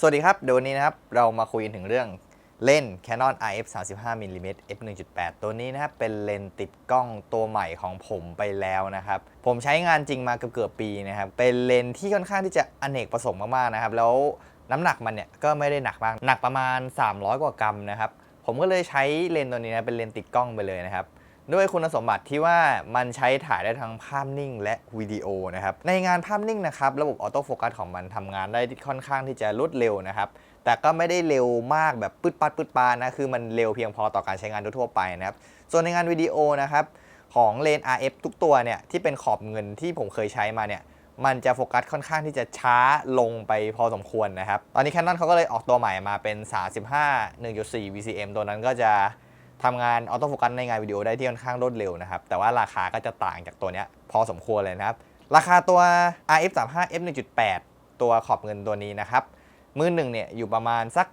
สวัสดีครับเดี๋ยววันนี้นะครับเรามาคุยกันถึงเรื่องเลนส์ Canon RF 35mm f 1.8 ตัวนี้นะครับเป็นเลนส์ติดกล้องตัวใหม่ของผมไปแล้วนะครับผมใช้งานจริงมาเกือบปีนะครับเป็นเลนส์ที่ค่อนข้างที่จะอเนกประสงค์มากๆนะครับแล้วน้ำหนักมันเนี่ยก็ไม่ได้หนักมากหนักประมาณ300กว่ากรัมนะครับผมก็เลยใช้เลนส์ตัวนี้นะเป็นเลนส์ติดกล้องไปเลยนะครับด้วยคุณสมบัติที่ว่ามันใช้ถ่ายได้ทั้งภาพนิ่งและวิดีโอนะครับในงานภาพนิ่งนะครับระบบออโต้โฟกัสของมันทำงานได้ค่อนข้างที่จะรวดเร็วนะครับแต่ก็ไม่ได้เร็วมากแบบปื๊ดปัดปื๊ดปานะคือมันเร็วเพียงพอต่อการใช้งานทั่วไปนะครับส่วนในงานวิดีโอนะครับของเลนส์ RF ทุกตัวเนี่ยที่เป็นขอบเงินที่ผมเคยใช้มาเนี่ยมันจะโฟกัสค่อนข้างที่จะช้าลงไปพอสมควรนะครับตอนนี้ Canon เขาก็เลยออกตัวใหม่มาเป็น35 1.4 VCM ตัวนั้นก็จะทำงานออโต้โฟกัสในงานวิดีโอได้ที่ค่อนข้างรวดเร็วนะครับแต่ว่าราคาก็จะต่างจากตัวนี้พอสมควรเลยนะครับราคาตัว RF 35 f 1.8 ตัวขอบเงินตัวนี้นะครับมือหนึ่งเนี่ยอยู่ประมาณสัก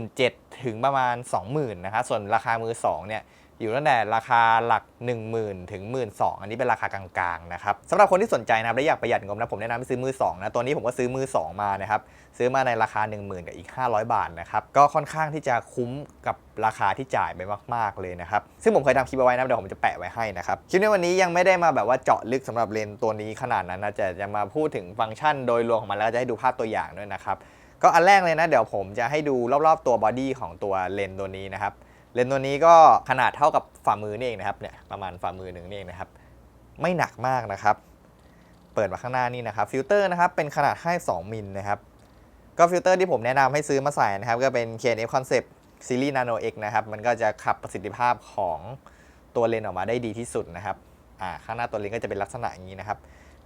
17,000 ถึงประมาณ 20,000 นะครับส่วนราคามือสองเนี่ยอยู่ตั้งแต่ราคาหลัก 10,000 ถึง 12,000 อันนี้เป็นราคากลางๆนะครับสำหรับคนที่สนใจนะครับและอยากประหยัดงบนะผมแนะนำให้ซื้อมือ2นะตัวนี้ผมก็ซื้อมือ2มานะครับซื้อมาในราคา 10,000 กับอีก500 บาทนะครับก็ค่อนข้างที่จะคุ้มกับราคาที่จ่ายไปมากๆเลยนะครับซึ่งผมเคยทำคลิปเอาไว้นะเดี๋ยวผมจะแปะไว้ให้นะครับคลิปในวันนี้ยังไม่ได้มาแบบว่าเจาะลึกสำหรับเลนส์ตัวนี้ขนาดนั้นนะจะมาพูดถึงฟังก์ชันโดยรวมของมันแล้วจะให้ดูภาพตัวอย่างด้วยนะครับก็อันแรกเลยนะเดี๋ยวผมจะให้ดูรอบๆตัวบอดี้ของตัวเลนส์ตัวนี้นะครับเลนส์ตัวนี้ก็ขนาดเท่ากับฝ่ามือนี่เองนะครับเนี่ยประมาณฝ่ามือหนึ่งนี่เองนะครับไม่หนักมากนะครับเปิดมาข้างหน้านี่นะครับฟิลเตอร์นะครับเป็นขนาดให้2มิลนะครับก็ฟิลเตอร์ที่ผมแนะนำให้ซื้อมาใส่นะครับก็เป็น KNF Concept ซีรีส์ Nano X นะครับมันก็จะขับประสิทธิภาพของตัวเลนส์ออกมาได้ดีที่สุดนะครับข้างหน้าตัวเลนส์ก็จะเป็นลักษณะอย่างนี้นะครับ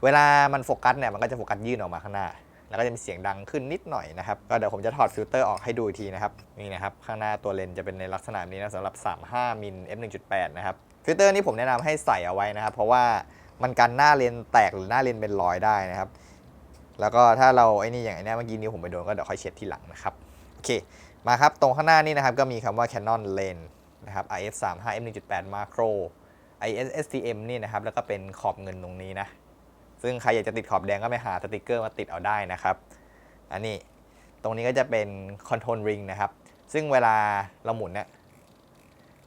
เวลามันโฟกัสเนี่ยมันก็จะโฟกัสยื่นออกมาข้างหน้าแล้วก็จะมีเสียงดังขึ้นนิดหน่อยนะครับก็เดี๋ยวผมจะถอดฟิลเตอร์ออกให้ดูอีกทีนะครับนี่นะครับข้างหน้าตัวเลนส์จะเป็นในลักษณะนี้นะสำหรับ35มิล f 1.8 นะครับฟิลเตอร์นี้ผมแนะนำให้ใส่เอาไว้นะครับเพราะว่ามันกันหน้าเลนส์แตกหรือหน้าเลนส์เป็นรอยได้นะครับแล้วก็ถ้าเราไอ้นี่อย่างไอ้นี่เมื่อกี้นิ้วผมไปโดนก็เดี๋ยวค่อยเช็ดทีหลังนะครับโอเคมาครับตรงข้างหน้านี่นะครับก็มีคำว่า Canon Lens นะครับ RF 35 f 1.8 Macro ISSTM นี่นะครับแล้วก็เป็นขอบเงินตรงนี้นะซึ่งใครอยากจะติดขอบแดงก็ไปหาสติกเกอร์มาติดเอาได้นะครับอันนี้ตรงนี้ก็จะเป็นคอนโทรลริงนะครับซึ่งเวลาเราหมุนเนี่ย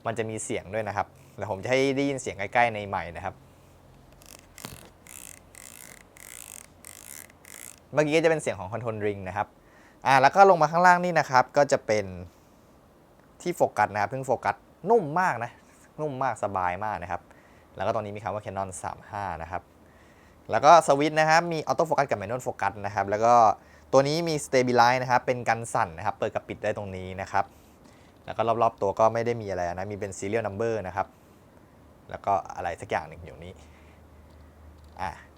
มันจะมีเสียงด้วยนะครับแล้วผมจะให้ได้ยินเสียงใกล้ๆในไมค์นะครับเมื่อกี้ก็จะเป็นเสียงของคอนโทรลริงนะครับแล้วก็ลงมาข้างล่างนี่นะครับก็จะเป็นที่โฟกัสนะครับซึ่งโฟกัสนุ่มมากนะนุ่มมากสบายมากนะครับแล้วก็ตรงนี้มีคำว่า Canon 35นะครับแล้วก็สวิตช์นะครับมีออโต้โฟกัสกับแมนนวลโฟกัสนะครับแล้วก็ตัวนี้มี Stabilize นะครับเป็นกันสั่นนะครับเปิดกับปิดได้ตรงนี้นะครับแล้วก็รอบๆตัวก็ไม่ได้มีอะไรนะมีเป็น Serial Number นะครับแล้วก็อะไรสักอย่างหนึ่งอยู่นี้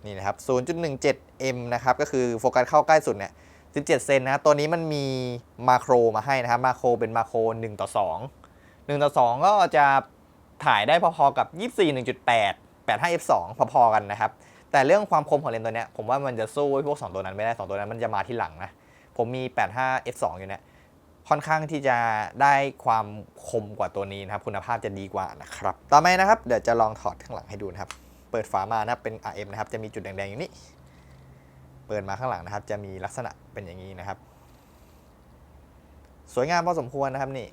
นี่นะครับ 0.17 m นะครับก็คือโฟกัสเข้าใกล้สุดเนี่ย17 เซนนะตัวนี้มันมีมาโครมาให้นะครับมาโครเป็นมาโคร1:2 1:2ก็จะถ่ายได้พอๆกับ 24 1.8 85 f2 พอๆกันนะครับแต่เรื่องความคมของเลนส์ตัวนี้ผมว่ามันจะสู้พวก2ตัวนั้นไม่ได้2ตัวนั้นมันจะมาที่หลังนะผมมี 85 f2 อยู่เนี่ยค่อนข้างที่จะได้ความคมกว่าตัวนี้นะครับคุณภาพจะดีกว่านะครับต่อไปนะครับเดี๋ยวจะลองถอดข้างหลังให้ดูนะครับเปิดฝามานะครับเป็น RF นะครับจะมีจุดแดงๆอยู่นี่เปิดมาข้างหลังนะครับจะมีลักษณะเป็นอย่างนี้นะครับสวยงามพอสมควรนะครับนี่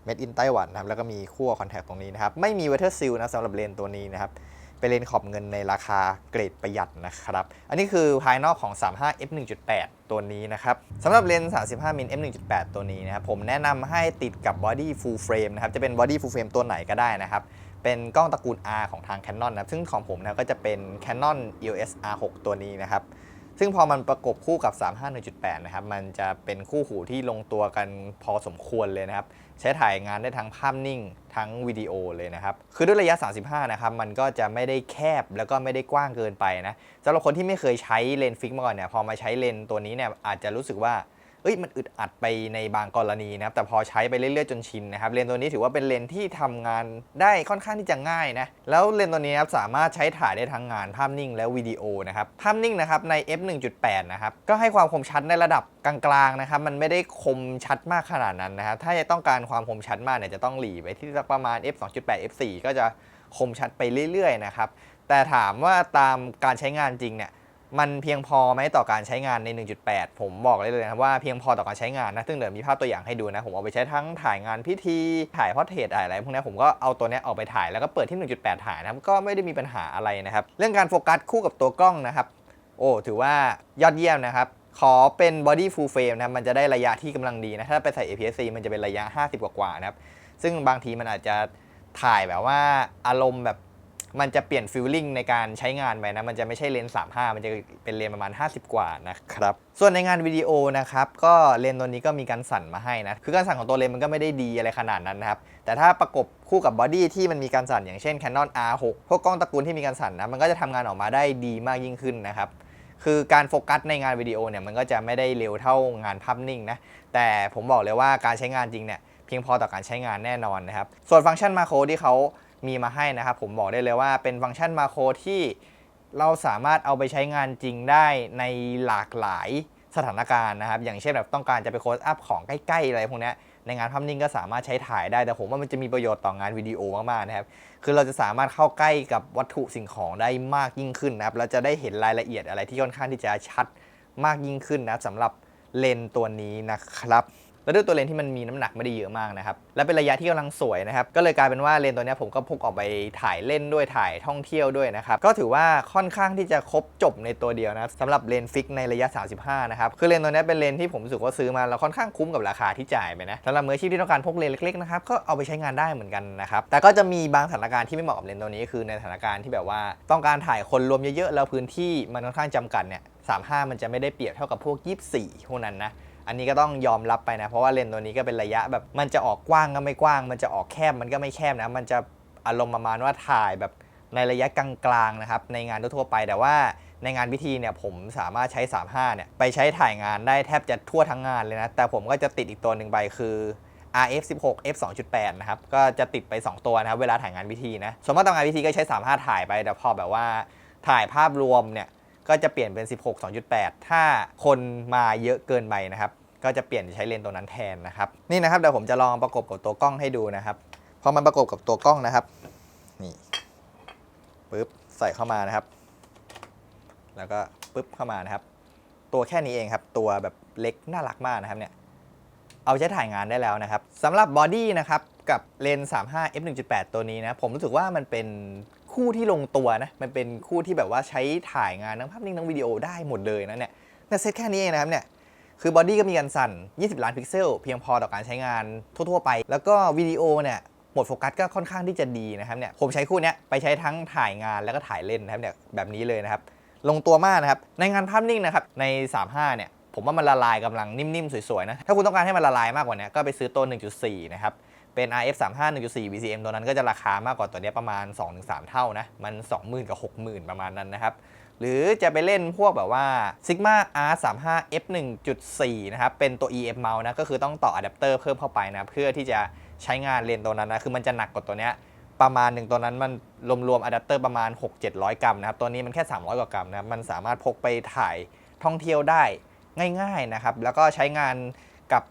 Made in ไต้หวันนะครับแล้วก็มีขั้วคอนแทคตรงนี้นะครับไม่มี Water Seal นะสำหรับเลนส์ตัวนี้นะครับเป็นเลนส์ขอบเงินในราคาเกรดประหยัดนะครับอันนี้คือภายนอกของ 35 f 1.8 ตัวนี้นะครับสำหรับเลนส์35มิล f 1.8 ตัวนี้นะครับผมแนะนำให้ติดกับ Body Full Frame นะครับจะเป็น Body Full Frame ตัวไหนก็ได้นะครับเป็นกล้องตระกูล R ของทาง Canon นะซึ่งของผมนะก็จะเป็น Canon EOS R6 ตัวนี้นะครับซึ่งพอมันประกบคู่กับ 35 1.8 นะครับมันจะเป็นคู่หูที่ลงตัวกันพอสมควรเลยนะครับใช้ถ่ายงานได้ทั้งภาพนิ่งทั้งวิดีโอเลยนะครับคือด้วยระยะ 35 นะครับมันก็จะไม่ได้แคบแล้วก็ไม่ได้กว้างเกินไปนะสำหรับคนที่ไม่เคยใช้เลนส์ฟิกมาก่อนเนี่ยพอมาใช้เลนส์ตัวนี้เนี่ยอาจจะรู้สึกว่ามันอึดอัดไปในบางกรณีนะครับแต่พอใช้ไปเรื่อยๆจนชินนะครับเลนส์ตัวนี้ถือว่าเป็นเลนส์ที่ทำงานได้ค่อนข้างที่จะง่ายนะแล้วเลนส์ตัวนี้ครับสามารถใช้ถ่ายได้ทั้งงานภาพนิ่งและวิดีโอนะครับภาพนิ่งนะครับใน f 1.8 นะครับก็ให้ความคมชัดในระดับกลางๆนะครับมันไม่ได้คมชัดมากขนาดนั้นนะครับถ้าจะต้องการความคมชัดมากเนี่ยจะต้องหลีไปที่ประมาณ f 2.8 f 4ก็จะคมชัดไปเรื่อยๆนะครับแต่ถามว่าตามการใช้งานจริงเนี่ย มันเพียงพอไหมต่อการใช้งานใน 1.8 ผมบอกเลยนะครับว่าเพียงพอต่อการใช้งานนะซึ่งเดี๋ยวมีภาพตัวอย่างให้ดูนะผมเอาไปใช้ทั้งถ่ายงานพิธีถ่ายพอร์เทรตอะไรพวกนี้ผมก็เอาตัวนี้ออกไปถ่ายแล้วก็เปิดที่ 1.8 ถ่ายนะครับก็ไม่ได้มีปัญหาอะไรนะครับเรื่องการโฟกัสคู่กับตัวกล้องนะครับโอ้ถือว่ายอดเยี่ยมนะครับขอเป็น body full frame นะครับมันจะได้ระยะที่กำลังดีนะถ้าไปใส่ APS-C มันจะเป็นระยะ50กว่านะครับซึ่งบางทีมันอาจจะถ่ายแบบว่าอารมณ์แบบมันจะเปลี่ยนฟิลลิ่งในการใช้งานไปนะมันจะไม่ใช่เลนส์35มันจะเป็นเลนส์ประมาณ50กว่านะครับส่วนในงานวิดีโอนะครับก็เลนส์ตัวนี้ก็มีการสั่นมาให้นะคือการสั่นของตัวเลนส์มันก็ไม่ได้ดีอะไรขนาดนั้นนะครับแต่ถ้าประกบคู่กับบอดี้ที่มันมีการสั่นอย่างเช่น Canon R6 พวกกล้องตระกูลที่มีการสั่นนะมันก็จะทำงานออกมาได้ดีมากยิ่งขึ้นนะครับคือการโฟกัสในงานวิดีโอเนี่ยมันก็จะไม่ได้เร็วเท่างานภาพนิ่งนะแต่ผมบอกเลยว่าการใช้งานจริงเนี่ยเพียงพอต่อการใช้งานแน่นอนนะครับส่วนฟังก์ชันมาโครที่เขามีมาให้นะครับผมบอกได้เลยว่าเป็นฟังก์ชันมาโครที่เราสามารถเอาไปใช้งานจริงได้ในหลากหลายสถานการณ์นะครับอย่างเช่นแบบต้องการจะไปโคสอัพของใกล้ๆอะไรพวกนี้ในงานภาพนิ่งก็สามารถใช้ถ่ายได้แต่ผมว่ามันจะมีประโยชน์ต่องานวิดีโอมากๆนะครับคือเราจะสามารถเข้าใกล้กับวัตถุสิ่งของได้มากยิ่งขึ้นนะครับเราจะได้เห็นรายละเอียดอะไรที่ค่อนข้างที่จะชัดมากยิ่งขึ้นนะสำหรับเลนส์ตัวนี้นะครับแล้วด้วยตัวเลนส์ที่มันมีน้ำหนักไม่ได้เยอะมากนะครับและเป็นระยะที่กำลังสวยนะครับก็เลยกลายเป็นว่าเลนส์ตัวนี้ผมก็พกออกไปถ่ายเล่นด้วยถ่ายท่องเที่ยวด้วยนะครับก็ถือว่าค่อนข้างที่จะครบจบในตัวเดียวนะสำหรับเลนส์ฟิกในระยะ35นะครับคือเลนส์ตัวนี้เป็นเลนส์ที่ผมรู้สึกว่าซื้อมาแล้วค่อนข้างคุ้มกับราคาที่จ่ายไปนะสำหรับมืออาชีพที่ต้องการพกเลนส์เล็กๆนะครับก็เอาไปใช้งานได้เหมือนกันนะครับแต่ก็จะมีบางสถานการณ์ที่ไม่เหมาะกับเลนส์ตัวนี้คือในสถานการณ์ที่แบบว่าต้องการถ่ายคนรวมเยอะๆแล้วพื้นที่มันค่อนข้างจำกัดเนี่ย35มันจะไม่ได้เปรียบเท่ากับพวก24พวกนั้นนะอันนี้ก็ต้องยอมรับไปนะเพราะว่าเลนส์ตัวนี้ก็เป็นระยะแบบมันจะออกกว้างก็ไม่กว้างมันจะออกแคบมันก็ไม่แคบนะมันจะอารมณ์ประมาณว่าถ่ายแบบในระยะกลางๆนะครับในงานทั่วไปแต่ว่าในงานพิธีเนี่ยผมสามารถใช้35เนี่ยไปใช้ถ่ายงานได้แทบจะทั่วทั้งงานเลยนะแต่ผมก็จะติดอีกตัวหนึ่งไปคือ RF16 f2.8 นะครับก็จะติดไป2ตัวนะครับเวลาถ่ายงานพิธีนะส่วนมากตอนงานพิธีก็ใช้35ถ่ายไปแต่พอแบบว่าถ่ายภาพรวมเนี่ยก็จะเปลี่ยนเป็น16 2.8 ถ้าคนมาเยอะเกินไปนะครับก็จะเปลี่ยนใช้เลนส์ตัวนั้นแทนนะครับนี่นะครับเดี๋ยวผมจะลองประกบกับตัวกล้องให้ดูนะครับพอมันประกบกับตัวกล้องนะครับนี่ปึ๊บใส่เข้ามานะครับแล้วก็ปึ๊บเข้ามานะครับตัวแค่นี้เองครับตัวแบบเล็กน่ารักมากนะครับเนี่ยเอาใช้ถ่ายงานได้แล้วนะครับสำหรับบอดี้นะครับกับเลนส์35 f 1.8 ตัวนี้นะผมรู้สึกว่ามันเป็นคู่ที่ลงตัวนะมันเป็นคู่ที่แบบว่าใช้ถ่ายงานทั้งภาพนิ่งทั้งวิดีโอได้หมดเลยนะเนี่ยแต่เซตแค่นี้เองนะครับเนี่ยคือบอดี้ก็มีการสั่น20ล้านพิกเซลเพียงพอต่อการใช้งานทั่วๆไปแล้วก็วิดีโอเนี่ยโหมดโฟกัสก็ค่อนข้างที่จะดีนะครับเนี่ยผมใช้คู่นี้ไปใช้ทั้งถ่ายงานแล้วก็ถ่ายเล่นนะครับเนี่ยแบบนี้เลยนะครับลงตัวมากนะครับในงานภาพนิ่งนะครับใน35เนี่ยผมว่ามันละลายกำลังนิ่มๆสวยๆนะถ้าคุณต้องการให้มันละลายมากกว่านี้ก็ไปซื้อตัว 1.4 นะครับเป็น RF35 1.4 VCM ตัวนั้นก็จะราคามากกว่าตัวนี้ประมาณ 2-3 เท่านะมัน 20,000 กับ 60,000 ประมาณนั้นนะครับหรือจะไปเล่นพวกแบบว่า Sigma R35 f 1.4 นะครับเป็นตัว EF mount นะก็คือต้องต่ออะแดปเตอร์เพิ่มเข้าไปนะเพื่อที่จะใช้งานเลนตัวนั้นนะคือมันจะหนักกว่าตัวนี้ประมาณหนึ่งตัวนั้นมันรวมอะแดปเตอร์ประมาณ 6-700 กรัมนะครับตัวนี้มันแค่300กว่ากรัมนะครับมันสามารถพกไปถ่ายท่องเที่ยวได้ง่ายๆนะครับแล้วก็ใช้งานกับ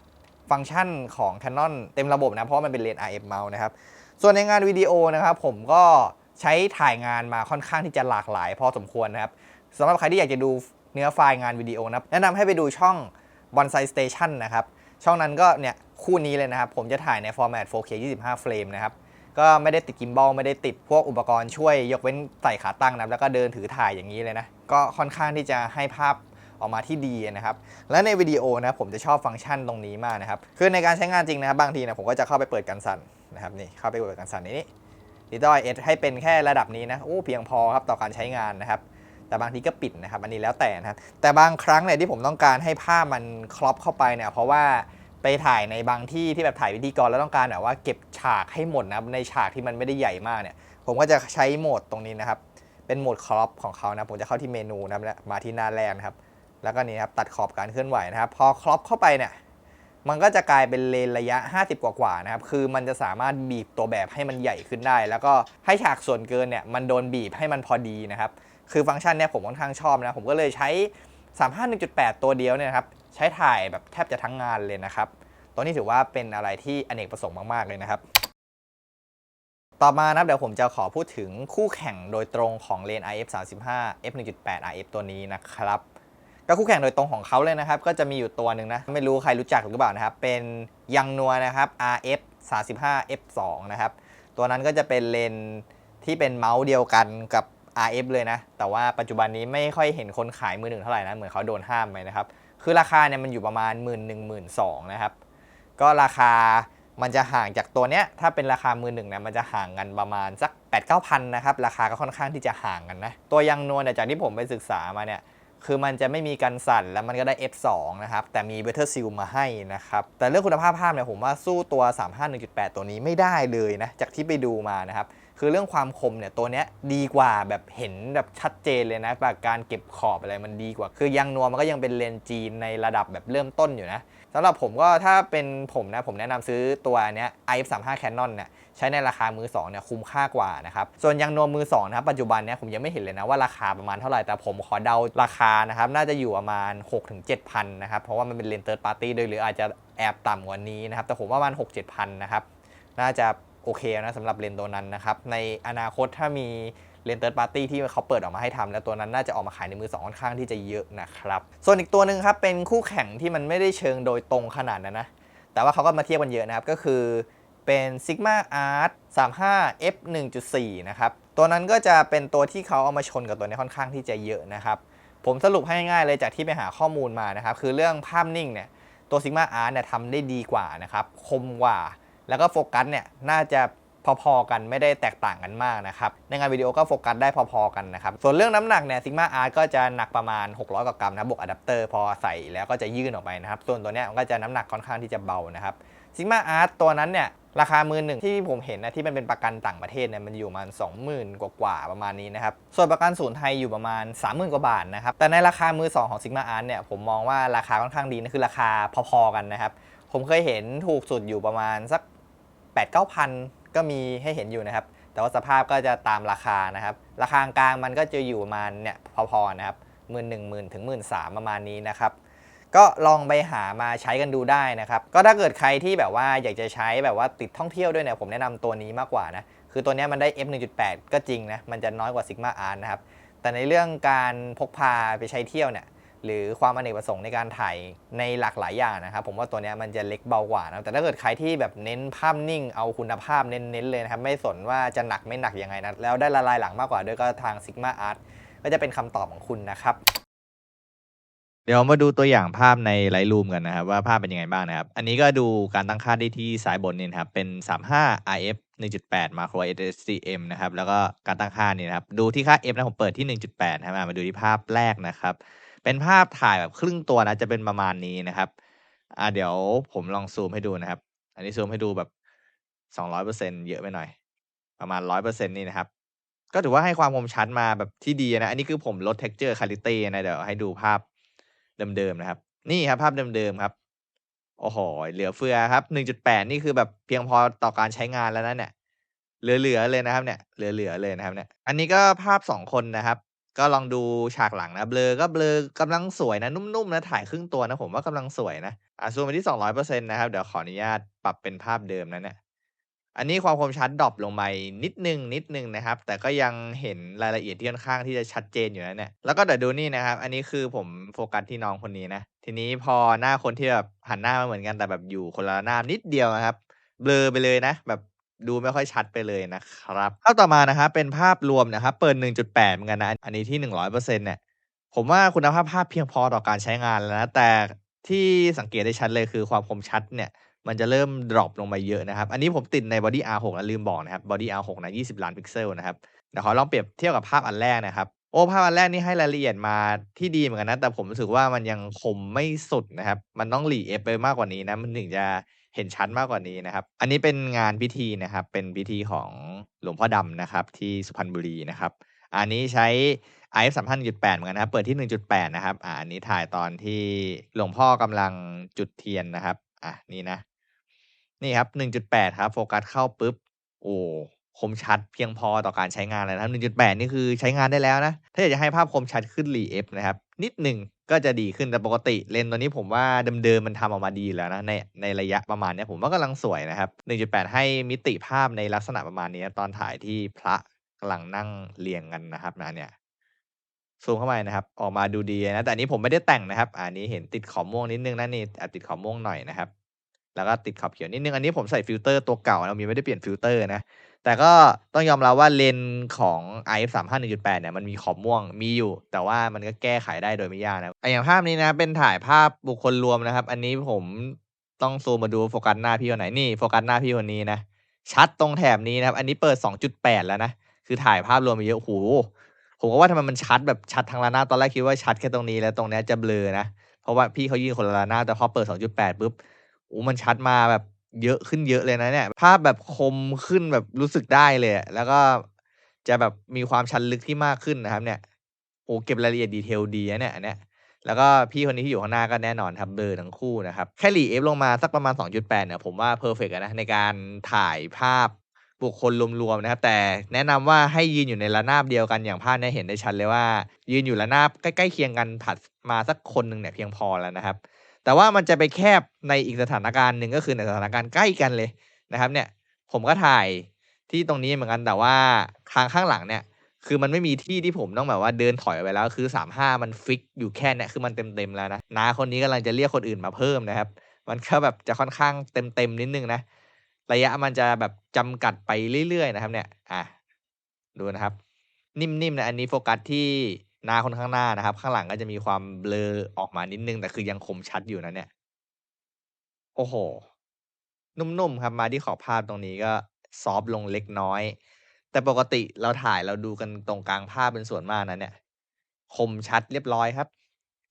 ฟังก์ชันของ Canon เต็มระบบนะเพราะมันเป็นเลนส์ RF mount นะครับส่วนในงานวิดีโอนะครับผมก็ใช้ถ่ายงานมาค่อนข้างที่จะหลากหลายพอสมควรนะครับสำหรับใครที่อยากจะดูเนื้อไฟล์งานวิดีโอนะแนะนำให้ไปดูช่อง Bonsai Station นะครับช่องนั้นก็เนี่ยคู่นี้เลยนะครับผมจะถ่ายในฟอร์แมต 4K 25 เฟรมนะครับก็ไม่ได้ติดกิมบอลไม่ได้ติดพวกอุปกรณ์ช่วยยกเว้นใส่ขาตั้งนะแล้วก็เดินถือถ่ายอย่างนี้เลยนะก็ค่อนข้างที่จะให้ภาพออกมาที่ดีนะครับและในวิดีโอนะผมจะชอบฟังก์ชันตรงนี้มากนะครับคือในการใช้งานจริงนะครับบางทีนะผมก็จะเข้าไปเปิดการสั่นนะครับนี่เข้าไปเปิดการสั่นนี้ดิจิตอลเอสให้เป็นแค่ระดับนี้นะโอ้เพียงพอครับต่อการใช้งานนะครับแต่บางทีก็ปิดนะครับอันนี้แล้วแต่นะครับแต่บางครั้งเนี่ยที่ผมต้องการให้ภาพมันครอปเข้าไปเนี่ยเพราะว่าไปถ่ายในบางที่ที่แบบถ่ายพิธีกรแล้วต้องการแบบว่าเก็บฉากให้หมดนะในฉากที่มันไม่ได้ใหญ่มากเนี่ยผมก็จะใช้โหมดตรงนี้นะครับเป็นโหมดครอปของเขานะผมจะเข้าที่เมนูนะครับมาที่หน้าแรกนะครับแล้วก็นี่ครับตัดขอบการเคลื่อนไหวนะครับพอครอปเข้าไปเนี่ยมันก็จะกลายเป็นเลนระยะ50กว่าๆนะครับคือมันจะสามารถบีบตัวแบบให้มันใหญ่ขึ้นได้แล้วก็ให้ฉากส่วนเกินเนี่ยมันโดนบีบให้มันพอดีนะครับคือฟังก์ชันเนี่ยผมค่อนข้างชอบนะผมก็เลยใช้35 1.8 ตัวเดียวเนี่ยครับใช้ถ่ายแบบแทบจะทั้งงานเลยนะครับตัวนี้ถือว่าเป็นอะไรที่อเนกประสงค์มากๆเลยนะครับ ต่อมานะเดี๋ยวผมจะขอพูดถึงคู่แข่งโดยตรงของเลน IF35 f1.8 RF ตัวนี้นะครับก็คู่แข่งโดยตรงของเขาเลยนะครับก็จะมีอยู่ตัวหนึ่งนะไม่รู้ใครรู้จักหรือเปล่านะครับเป็นยังนัวนะครับ RF35 F2 นะครับตัวนั้นก็จะเป็นเลนที่เป็นเมาส์เดียวกันกับ RF เลยนะแต่ว่าปัจจุบันนี้ไม่ค่อยเห็นคนขายมือหนึ่งเท่าไหร่นะเหมือนเขาโดนห้ามไปนะครับคือราคาเนี่ยมันอยู่ประมาณ 11,000-12,000 นะครับก็ราคามันจะห่างจากตัวเนี้ยถ้าเป็นราคามือหนึ่งเนี่ยมันจะห่างกันประมาณสัก 8-9 พันนะครับราคาก็ค่อนข้างที่จะห่างกันนะตัวยังนัวเนี่ยจากที่ผมไปศึกษามาเนี่ยคือมันจะไม่มีกันสั่นแล้วมันก็ได้ F2 นะครับแต่มี Better Seal มาให้นะครับแต่เรื่องคุณภาพภาพเนี่ยผมว่าสู้ตัว 35 1.8 ตัวนี้ไม่ได้เลยนะจากที่ไปดูมานะครับคือเรื่องความคมเนี่ยตัวเนี้ยดีกว่าแบบเห็นแบบชัดเจนเลยนะแบบการเก็บขอบอะไรมันดีกว่าคือยังนัวมันก็ยังเป็นเลนส์จีนในระดับแบบเริ่มต้นอยู่นะสำหรับผมก็ถ้าเป็นผมนะผมแนะนำซื้อตัวเนี้ย IF35 Canon เนี่ยใช้ในราคามือ2เนี่ยคุ้มค่ากว่านะครับส่วนยังนัวมือ2นะครับปัจจุบันเนี่ยผมยังไม่เห็นเลยนะว่าราคาประมาณเท่าไหร่แต่ผมขอเดาราคานะครับน่าจะอยู่ประมาณ 6-7 พันนะครับเพราะว่ามันเป็นเลนส์ Third Party ด้วยหรืออาจจะแอบต่ำกว่านี้นะครับแต่ผมว่าประมาณ 6-7 พันนะครับน่าจะโอเคนะสำหรับเลนส์ตัวนั้นนะครับในอนาคตถ้ามีเลนส์ Third Party ที่เขาเปิดออกมาให้ทำแล้วตัวนั้นน่าจะออกมาขายในมือ2ค่อนข้างที่จะเยอะนะครับส่วนอีกตัวหนึ่งครับเป็นคู่แข่งที่มันไม่ได้เชิงโดยตรงขนาดนั้นนะแต่ว่าเขาก็มาเทียบกันเยอะนะครับก็คือเป็น Sigma Art 35 f 1.4 นะครับตัวนั้นก็จะเป็นตัวที่เขาเอามาชนกับตัวนี้ค่อนข้างที่จะเยอะนะครับผมสรุปให้ง่ายเลยจากที่ไปหาข้อมูลมานะครับคือเรื่องภาพนิ่งเนี่ยตัว Sigma Art เนี่ยทำได้ดีกว่านะครับคมกว่าแล้วก็โฟกัสเนี่ยน่าจะพอๆกันไม่ได้แตกต่างกันมากนะครับในงานวิดีโอก็โฟกัสได้พอๆกันนะครับส่วนเรื่องน้ำหนักเนี่ย Sigma Art ก็จะหนักประมาณ600 กว่ากรัมนะบวกอะแดปเตอร์พอใส่แล้วก็จะยื่นออกไปนะครับส่วนตัวเนี้ยมันก็จะน้ำหนักค่อนข้างที่จะเบานะครับ Sigma Art ตัวนั้นเนี่ยราคามือหนึ่งที่ผมเห็นนะที่มันเป็นประกันต่างประเทศเนี่ยมันอยู่ประมาณ 20,000 กว่าประมาณนี้นะครับส่วนประกันศูนย์ไทยอยู่ประมาณ 30,000 กว่าบาทนะครับแต่ในราคามือ2ของ Sigma Art เนี่ยผมมองว่าราคาค่อนข้างดีนะคือราคาพอๆกันนะครับผมเคยเห็นถูกสุดอยู่ประมาณสัก 8-9 พันก็มีให้เห็นอยู่นะครับแต่ว่าสภาพก็จะตามราคานะครับราคากลางมันก็จะอยู่ประมาณเนี่ยพอๆนะครับ11,000 ถึง 13,000 ประมาณนี้นะครับก็ลองไปหามาใช้กันดูได้นะครับก็ถ้าเกิดใครที่แบบว่าอยากจะใช้แบบว่าติดท่องเที่ยวด้วยเนี่ยผมแนะนำตัวนี้มากกว่านะคือตัวนี้มันได้ f 1.8 ก็จริงนะมันจะน้อยกว่า Sigma Art นะครับแต่ในเรื่องการพกพาไปใช้เที่ยวเนี่ยหรือความอเนกประสงค์ในการถ่ายในหลากหลายอย่างนะครับผมว่าตัวนี้มันจะเล็กเบากว่านะแต่ถ้าเกิดใครที่แบบเน้นภาพนิ่งเอาคุณภาพเน้นเลยนะครับไม่สนว่าจะหนักไม่หนักยังไงนะแล้วได้ละลายหลังมากกว่าด้วยก็ทาง Sigma Art ก็จะเป็นคำตอบของคุณนะครับเดี๋ยวมาดูตัวอย่างภาพใน Lightroom กันนะครับว่าภาพเป็นยังไงบ้างนะครับอันนี้ก็ดูการตั้งค่าได้ที่ซ้ายบนนี่นะครับเป็น35 RF 1.8 Macro SDM นะครับแล้วก็การตั้งค่านี่นะครับดูที่ค่า F นะผมเปิดที่ 1.8 นะครับมาดูที่ภาพแรกนะครับเป็นภาพถ่ายแบบครึ่งตัวนะจะเป็นประมาณนี้นะครับเดี๋ยวผมลองซูมให้ดูนะครับอันนี้ซูมให้ดูแบบ 200% เยอะไปหน่อยประมาณ 100% นี่นะครับก็ถือว่าให้ความคมชัดมาแบบที่ดีนะอันนี้คือผมลด texture quality นะเดี๋ยวให้ดูภาพเดิมๆนะครับนี่ครับภาพเดิมๆครับโอ้โหเหลือเฟือครับ 1.8 นี่คือแบบเพียงพอต่อการใช้งานแล้วนะเนี่ยเหลือๆเลยนะครับเนี่ยเหลือๆเลยนะครับเนี่ยอันนี้ก็ภาพ2คนนะครับก็ลองดูฉากหลังนะเบลอก็เบลอกำลังสวยนะนุ่มๆนะถ่ายครึ่งตัวนะผมว่ากำลังสวยนะซูมไปที่ 200% นะครับเดี๋ยวขออนุญาตปรับเป็นภาพเดิมนะเนี่ยอันนี้ความคมชัดดร็อปลงไปนิดนึงนะครับแต่ก็ยังเห็นรายละเอียดที่ค่อนข้างที่จะชัดเจนอยู่นะเนี่ยแล้วก็เดี๋ยวดูนี่นะครับอันนี้คือผมโฟกัสที่น้องคนนี้นะทีนี้พอหน้าคนที่แบบหันหน้ามาเหมือนกันแต่แบบอยู่คนละหน้านิดเดียวนะครับเบลอไปเลยนะแบบดูไม่ค่อยชัดไปเลยนะครับภาพต่อมานะครับเป็นภาพรวมนะครับเปิด 1.8 เหมือนกันนะอันนี้ที่ 100% เนี่ยผมว่าคุณภาพภาพเพียงพอต่อการใช้งานแล้วนะแต่ที่สังเกตได้ชัดเลยคือความคมชัดเนี่ยมันจะเริ่มดรอปลงไปเยอะนะครับอันนี้ผมติดใน Body R6 นะลืมบอกนะครับ Body R6 นะ20 ล้านพิกเซลนะครับเดี๋ยวขอลองเปรียบเทียบกับภาพอันแรกนะครับโอ้ภาพอันแรกนี่ให้รายละเอียดมาที่ดีเหมือนกันนะแต่ผมรู้สึกว่ามันยังคมไม่สุดนะครับมันต้องหลีเอฟไปมากกว่านี้นะมันถึงจะเห็นชัดมากกว่านี้นะครับอันนี้เป็นงานพิธีนะครับเป็นพิธีของหลวงพ่อดำนะครับที่สุพรรณบุรีนะครับอันนี้ใช้ IF 3,1.8 เหมือนกันนะครับเปิดที่ 1.8 นะครับอันนี้ถ่ายตอนที่หลวงพ่อกำลังจุดเทียนนะครับนี่นะนี่ครับ 1.8 ครับโฟกัสเข้าปุ๊บโอ้คมชัดเพียงพอต่อการใช้งานเลยนะครับ 1.8 นี่คือใช้งานได้แล้วนะถ้าอยากจะให้ภาพคมชัดขึ้น Re-F นะครับนิดหนึ่ง ก็จะดีขึ้นแต่ปกติเลนส์ตัวนี้ผมว่าเดิมๆมันทำออกมาดีแล้วนะในระยะประมาณนี้ผมว่ากำลังสวยนะครับ 1.8 ให้มิติภาพในลักษณะประมาณนี้ตอนถ่ายที่พระกำลังนั่งเรียงกันนะครับนะเนี่ยซูมเข้าไปนะครับออกมาดูดีนะแต่อันนี้ผมไม่ได้แต่งนะครับอันนี้เห็นติดขอบม่วงนิดนึงนะนี่ติดขอบม่วงหน่อยนะครับแล้วก็ติดขอบเขียวนิดนึงอันนี้ผมใส่ฟิลเตอร์ตัวเก่าเราไม่ได้เปลี่ยนฟิลเตอร์นะแต่ก็ต้องยอมรับว่าเลนส์ของ IF35 1.8 เนี่ยมันมีขอบม่วงมีอยู่แต่ว่ามันก็แก้ไขได้โดยไม่ยากนะอย่างภาพนี้นะเป็นถ่ายภาพบุคคลรวมนะครับอันนี้ผมต้องซูมมาดูโฟกัสหน้าพี่คนไหนนี่โฟกัสหน้าพี่คนนี้นะชัดตรงแถบนี้นะครับอันนี้เปิด 2.8 แล้วนะคือถ่ายภาพรวมไปเยอะโหผมก็ว่าทำไมมันชัดแบบชัดทางระนาบตอนแรกคิดว่าชัดแค่ตรงนี้แล้วตรงนี้จะเบลอนะเพราะว่าพี่เขายืนคนละระนาบแต่พอเปิด 2.8 ปุ๊บมันชัดมาแบบเยอะขึ้นเยอะเลยนะเนี่ยภาพแบบคมขึ้นแบบรู้สึกได้เลยแล้วก็จะแบบมีความชัดลึกที่มากขึ้นนะครับเนี่ยเก็บรายละเอียดดีเทลดีนะเนี่ยอันเนี้ยแล้วก็พี่คนนี้ที่อยู่ข้างหน้าก็แน่นอนครับเบลอทั้งคู่นะครับแค่หลีเอฟลงมาสักประมาณ 2.8 เนี่ยผมว่าเพอร์เฟกต์นะในการถ่ายภาพบุคคลรวมๆนะครับแต่แนะนำว่าให้ยืนอยู่ในระนาบเดียวกันอย่างภาพนี้เห็นได้ชัดเลยว่ายืนอยู่ระนาบใกล้ๆเคียงกันถัดมาสักคนหนึ่งเนี่ยเพียงพอแล้วนะครับแต่ว่ามันจะไปแคบในอีกสถานการณ์หนึ่งก็คือในสถานการณ์ใกล้กันเลยนะครับเนี่ยผมก็ถ่ายที่ตรงนี้เหมือนกันแต่ว่าข้างหลังเนี่ยคือมันไม่มีที่ผมต้องแบบว่าเดินถอยไปแล้วคือ35มันฟิกอยู่แค่เนี่ยคือมันเต็มแล้วนะน้าคนนี้กำลังจะเรียกคนอื่นมาเพิ่มนะครับมันก็แบบจะค่อนข้างเต็มนิดนึงนะระยะมันจะแบบจำกัดไปเรื่อยๆนะครับเนี่ยดูนะครับนิ่มๆนะอันนี้โฟกัสที่น้าคนข้างหน้านะครับข้างหลังก็จะมีความเบลอออกมานิดนึงแต่คือยังคมชัดอยู่นะเนี่ยโอ้โหนุ่มๆครับมาที่ขอบภาพตรงนี้ก็ซอฟต์ลงเล็กน้อยแต่ปกติเราถ่ายเราดูกันตรงกลางภาพเป็นส่วนมากนะเนี่ยคมชัดเรียบร้อยครับ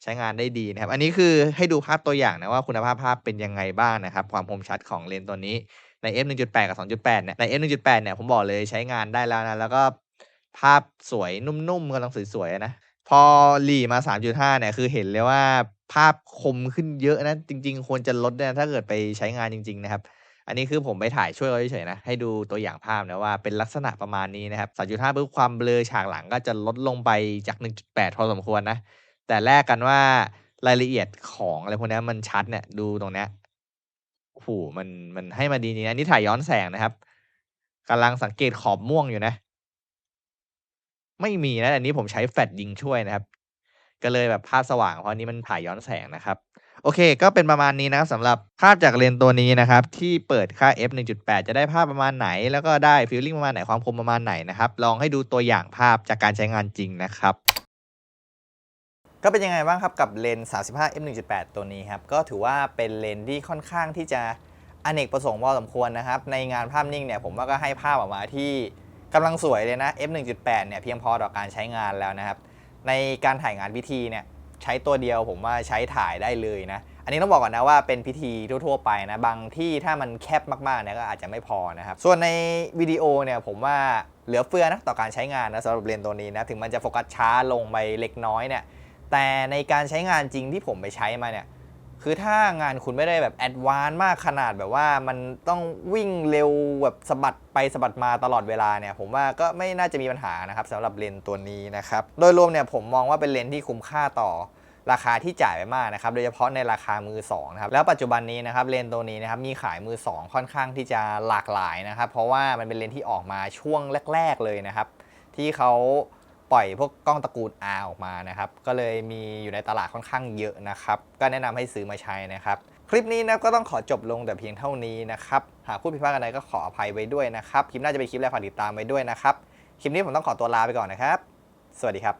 ใช้งานได้ดีนะครับอันนี้คือให้ดูภาพตัวอย่างนะว่าคุณภาพภาพเป็นยังไงบ้างนะครับความคมชัดของเลนส์ตัวนี้ใน f 1.8 กับ 2.8 เนี่ยใน f 1.8 เนี่ยผมบอกเลยใช้งานได้แล้วนะแล้วก็ภาพสวยนุ่มๆกำลังสวยๆนะพอหลีมา 3.5 เนี่ยคือเห็นเลยว่าภาพคมขึ้นเยอะนะจริงๆควรจะลดนะถ้าเกิดไปใช้งานจริงๆนะครับอันนี้คือผมไปถ่ายช่วยเขาเฉยๆนะให้ดูตัวอย่างภาพนะว่าเป็นลักษณะประมาณนี้นะครับ 3.5 ปุ๊บความเบลอฉากหลังก็จะลดลงไปจาก 1.8 พอสมควรนะแต่แลกกันว่ารายละเอียดของอะไรพวกนี้มันชัดเนี่ยดูตรงเนี้ยโอ้โหมันให้มาดีนี่นะนี่ถ่ายย้อนแสงนะครับกำลังสังเกตขอบม่วงอยู่นะไม่มีนะอันนี้ผมใช้แฟลชยิงช่วยนะครับก็เลยแบบภาพสว่างเพราะอันนี้มันถ่ายย้อนแสงนะครับโอเคก็เป็นประมาณนี้นะครับสำหรับภาพจากเลนส์ตัวนี้นะครับที่เปิดค่า f 1.8 จะได้ภาพประมาณไหนแล้วก็ได้ฟีลลิ่งประมาณไหนความคมประมาณไหนนะครับลองให้ดูตัวอย่างภาพจากการใช้งานจริงนะครับก็เป็นยังไงบ้างครับกับเลนส์ 35 f 1.8 ตัวนี้ครับก็ถือว่าเป็นเลนส์ที่ค่อนข้างที่จะอเนกประสงค์พอสมควรนะครับในงานภาพนิ่งเนี่ยผมว่าก็ให้ภาพออกมาที่กำลังสวยเลยนะ f 1.8 เนี่ยเพียงพอต่อการใช้งานแล้วนะครับในการถ่ายงานพิธีเนี่ยใช้ตัวเดียวผมว่าใช้ถ่ายได้เลยนะอันนี้ต้องบอกก่อนนะว่าเป็นพิธีทั่วๆไปนะบางที่ถ้ามันแคบมากๆเนี่ยก็อาจจะไม่พอนะครับส่วนในวิดีโอเนี่ยผมว่าเหลือเฟือนะต่อการใช้งานนะสำหรับเลนส์ตัวนี้นะถึงมันจะโฟกัสช้าลงไปเล็กน้อยเนี่ยแต่ในการใช้งานจริงที่ผมไปใช้มาเนี่ยคือถ้างานคุณไม่ได้แบบแอดวานซ์มากขนาดแบบว่ามันต้องวิ่งเร็วแบบสะบัดไปสะบัดมาตลอดเวลาเนี่ยผมว่าก็ไม่น่าจะมีปัญหานะครับสำหรับเลนส์ตัวนี้นะครับโดยรวมเนี่ยผมมองว่าเป็นเลนส์ที่คุ้มค่าต่อราคาที่จ่ายไปมากนะครับโดยเฉพาะในราคามือ2นะครับแล้วปัจจุบันนี้นะครับเลนส์ตัวนี้นะครับมีขายมือ2ค่อนข้างที่จะหลากหลายนะครับเพราะว่ามันเป็นเลนส์ที่ออกมาช่วงแรกๆเลยนะครับที่เขาปล่อยพวกกล้องตระกูล R ออกมานะครับก็เลยมีอยู่ในตลาดค่อนข้างเยอะนะครับก็แนะนำให้ซื้อมาใช้นะครับคลิปนี้นะก็ต้องขอจบลงแต่เพียงเท่านี้นะครับหากพูดผิดพลาดกันใดก็ขออภัยไว้ด้วยนะครับคลิปหน้าจะเป็นคลิปแรกฝากติดตามไว้ด้วยนะครับคลิปนี้ผมต้องขอตัวลาไปก่อนนะครับสวัสดีครับ